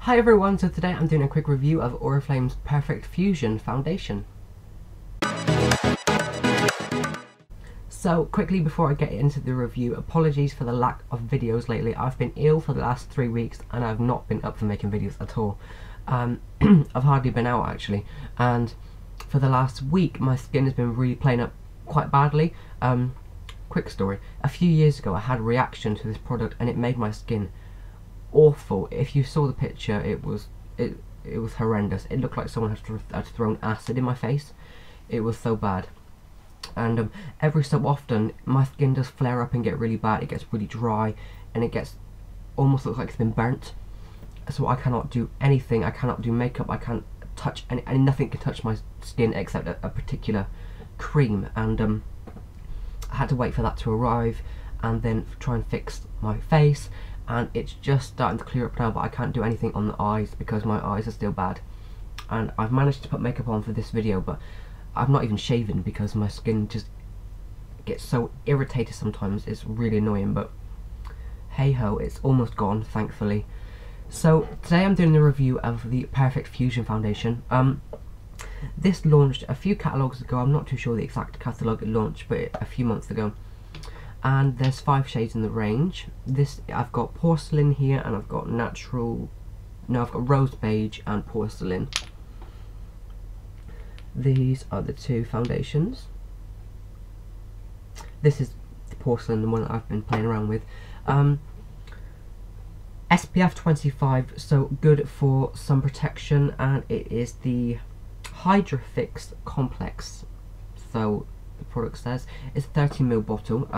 Hi everyone, so today I'm doing a quick review of Oriflame's Perfect Fusion Foundation. So quickly before I get into the review, apologies for the lack of videos lately. I've been ill for the last 3 weeks and I've not been up for making videos at all. I've hardly been out actually, and for the last week my skin has been really playing up quite badly. Quick story, a few years ago I had a reaction to this product and it made my skin awful. If you saw the picture, it was horrendous. It looked like someone had thrown acid in my face. It was so bad. And every so often my skin does flare up and get really bad. It gets really dry and it gets almost looks like it's been burnt. So I cannot do anything. I cannot do makeup. I can't touch and nothing can touch my skin except a particular cream. And I had to wait for that to arrive and then try and fix my face. And it's just starting to clear up now, but I can't do anything on the eyes because my eyes are still bad. And I've managed to put makeup on for this video, but I've not even shaven because my skin just gets so irritated sometimes. It's really annoying, but hey ho, it's almost gone, thankfully. So today I'm doing the review of the Perfect Fusion Foundation. This launched a few catalogues ago. I'm not too sure the exact catalogue it launched, but a few months ago. And there's 5 shades in the range. I've got porcelain here, and I've got I've got rose beige and porcelain. These are the 2 foundations. This is the porcelain, the one that I've been playing around with. SPF 25, so good for sun protection, and it is the Hydra Fix Complex. So the product says it's a 30ml bottle.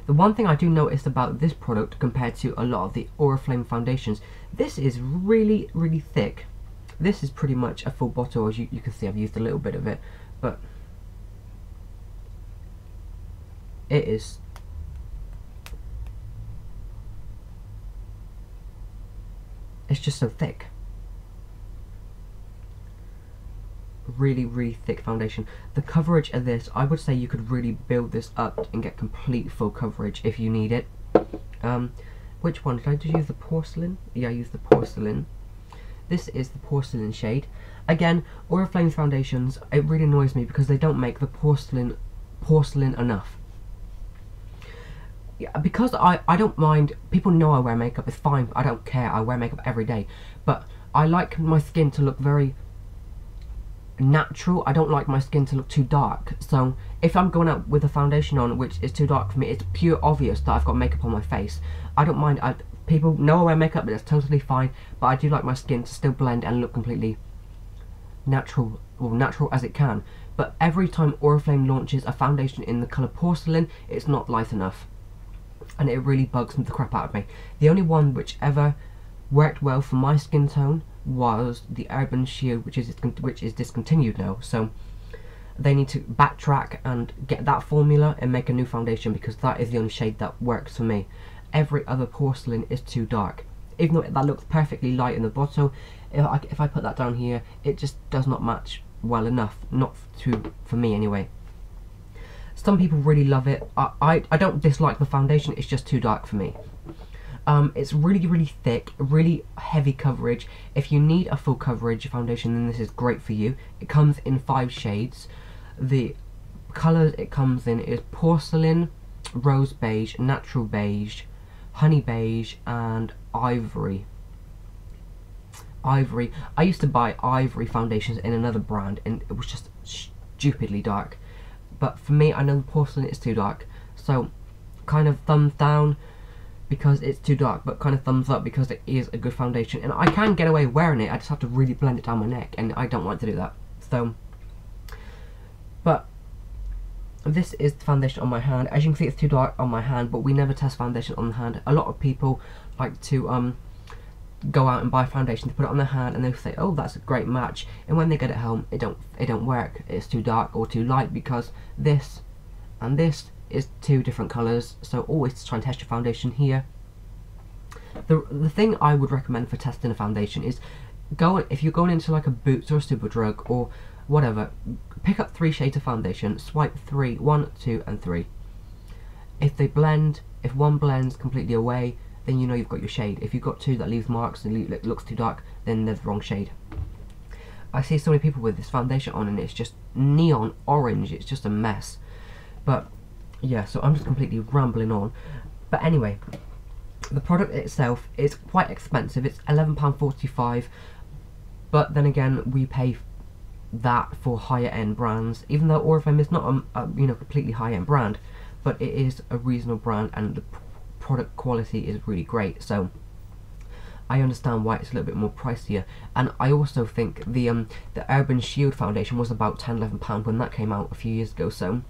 The one thing I do notice about this product compared to a lot of the Oriflame foundations, this is really, really thick. This is pretty much a full bottle. As you can see, I've used a little bit of it, but it's just so thick. Really, really thick foundation. The coverage of this, I would say you could really build this up and get complete full coverage if you need it. Which one? Did I just use the porcelain? Yeah, I used the porcelain. This is the porcelain shade. Again, Oriflame's foundations, it really annoys me because they don't make the porcelain enough. Yeah, because I don't mind, people know I wear makeup, it's fine, I don't care, I wear makeup every day. But I like my skin to look very natural. I don't like my skin to look too dark, so if I'm going out with a foundation on which is too dark for me, it's pure obvious that I've got makeup on my face. I don't mind. People know I wear makeup, but that's totally fine, but I do like my skin to still blend and look completely natural, well, natural as it can. But every time Oriflame launches a foundation in the colour porcelain, it's not light enough, and it really bugs the crap out of me. The only one which ever worked well for my skin tone was the Urban Shield, which is discontinued now, so they need to backtrack and get that formula and make a new foundation, because that is the only shade that works for me. Every other porcelain is too dark. Even though that looks perfectly light in the bottle, if I put that down here, it just does not match well enough, for me anyway. Some people really love it. I don't dislike the foundation, it's just too dark for me. It's really, really thick, really heavy coverage. If you need a full coverage foundation, then this is great for you. It comes in 5 shades. The colours it comes in is porcelain, rose beige, natural beige, honey beige, and ivory. Ivory. I used to buy ivory foundations in another brand, and it was just stupidly dark. But for me, I know the porcelain is too dark, so kind of thumbs down because it's too dark, but kind of thumbs up because it is a good foundation, and I can get away wearing it. I just have to really blend it down my neck, and I don't like to do that. So, but this is the foundation on my hand. As you can see, it's too dark on my hand, but we never test foundation on the hand. A lot of people like to go out and buy foundation to put it on their hand, and they'll say, oh, that's a great match, and when they get it home, it don't work. It's too dark or too light, because this and this is 2 different colours. So always try and test your foundation here. The thing I would recommend for testing a foundation is if you're going into like a Boots or a Superdrug or whatever, pick up 3 shades of foundation, swipe 3, 1, 2 and 3. If they blend, if one blends completely away then you know you've got your shade. If you've got two that leaves marks and it looks too dark, then they're the wrong shade. I see so many people with this foundation on and it's just neon orange, it's just a mess. But yeah, so I'm just completely rambling on. But anyway, the product itself is quite expensive. It's £11.45, but then again, we pay that for higher end brands, even though Oriflame is not a completely high end brand, but it is a reasonable brand and the product quality is really great. So I understand why it's a little bit more pricier. And I also think the Urban Shield foundation was about £10–11 when that came out a few years ago. So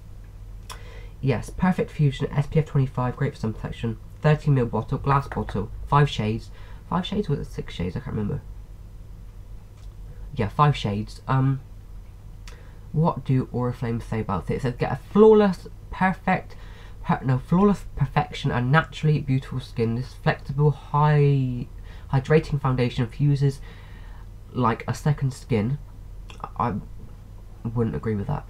yes, Perfect Fusion, SPF 25, great for sun protection, 30ml bottle, glass bottle, 5 shades. 5 shades, or was it 6 shades? I can't remember. Yeah, 5 shades. What do Oriflame say about it? It says, get a flawless perfection and naturally beautiful skin. This flexible, hydrating foundation fuses like a second skin. I wouldn't agree with that.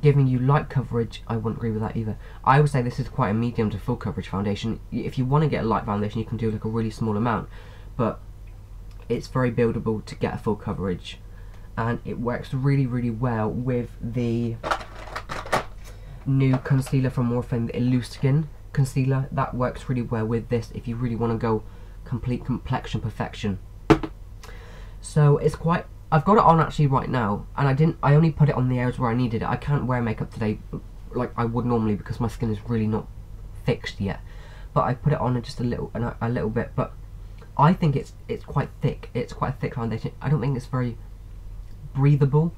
Giving you light coverage, I wouldn't agree with that either. I would say this is quite a medium to full coverage foundation. If you want to get a light foundation, you can do like a really small amount, but it's very buildable to get a full coverage, and it works really, really well with the new concealer from Oriflame, the Illusion Skin concealer. That works really well with this if you really want to go complete complexion perfection. So it's quite, I've got it on actually right now, and I only put it on the areas where I needed it. I can't wear makeup today like I would normally because my skin is really not fixed yet, but I put it on just a little bit. But I think it's quite thick. It's quite a thick foundation. I don't think it's very breathable.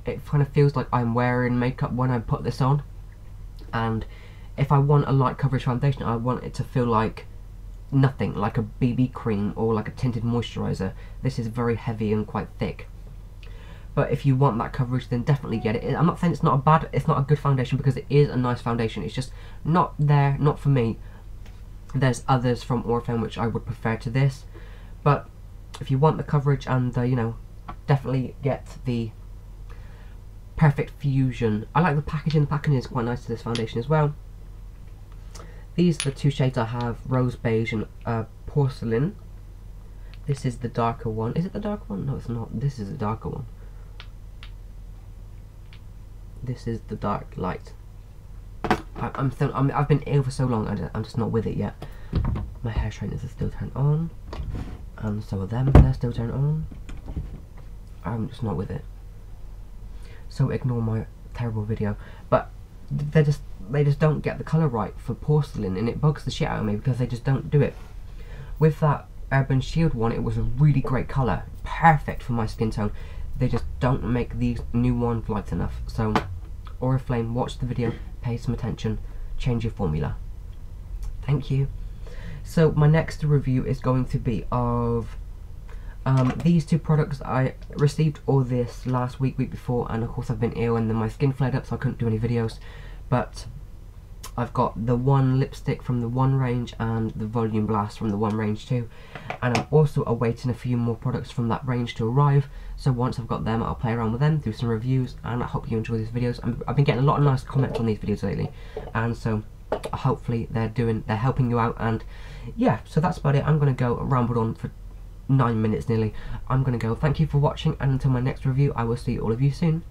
It kind of feels like I'm wearing makeup when I put this on, and if I want a light coverage foundation, I want it to feel like nothing, like a BB cream or like a tinted moisturizer. This is very heavy and quite thick. But if you want that coverage, then definitely get it. I'm not saying it's not a good foundation, because it is a nice foundation. It's just not for me. There's others from Oriflame which I would prefer to this, but if you want the coverage and definitely get the Perfect Fusion. I like the packaging. The packaging is quite nice to this foundation as well. These are the 2 shades I have: Rose Beige and Porcelain. This is the darker one. Is it the darker one? No, it's not. This is the darker one. This is the dark light. I've been ill for so long, I'm just not with it yet. My hair straighteners are still turned on, and so are them. They're still turned on. I'm just not with it. So ignore my terrible video. But they just don't get the colour right for Porcelain, and it bugs the shit out of me because they just don't do it. With that Urban Shield one, it was a really great colour, perfect for my skin tone. They just don't make these new ones light enough. So Oriflame, watch the video, pay some attention, change your formula. Thank you. So my next review is going to be of these 2 products. I received all this last week before, and of course I've been ill and then my skin flared up, so I couldn't do any videos. But I've got the One lipstick from the One range and the Volume Blast from the One range too, and I'm also awaiting a few more products from that range to arrive. So once I've got them, I'll play around with them, do some reviews, and I hope you enjoy these videos. I've been getting a lot of nice comments on these videos lately, and so hopefully they're helping you out. And yeah, so that's about it. I'm gonna go ramble on for 9 minutes nearly. I'm gonna go. Thank you for watching, and until my next review, I will see all of you soon.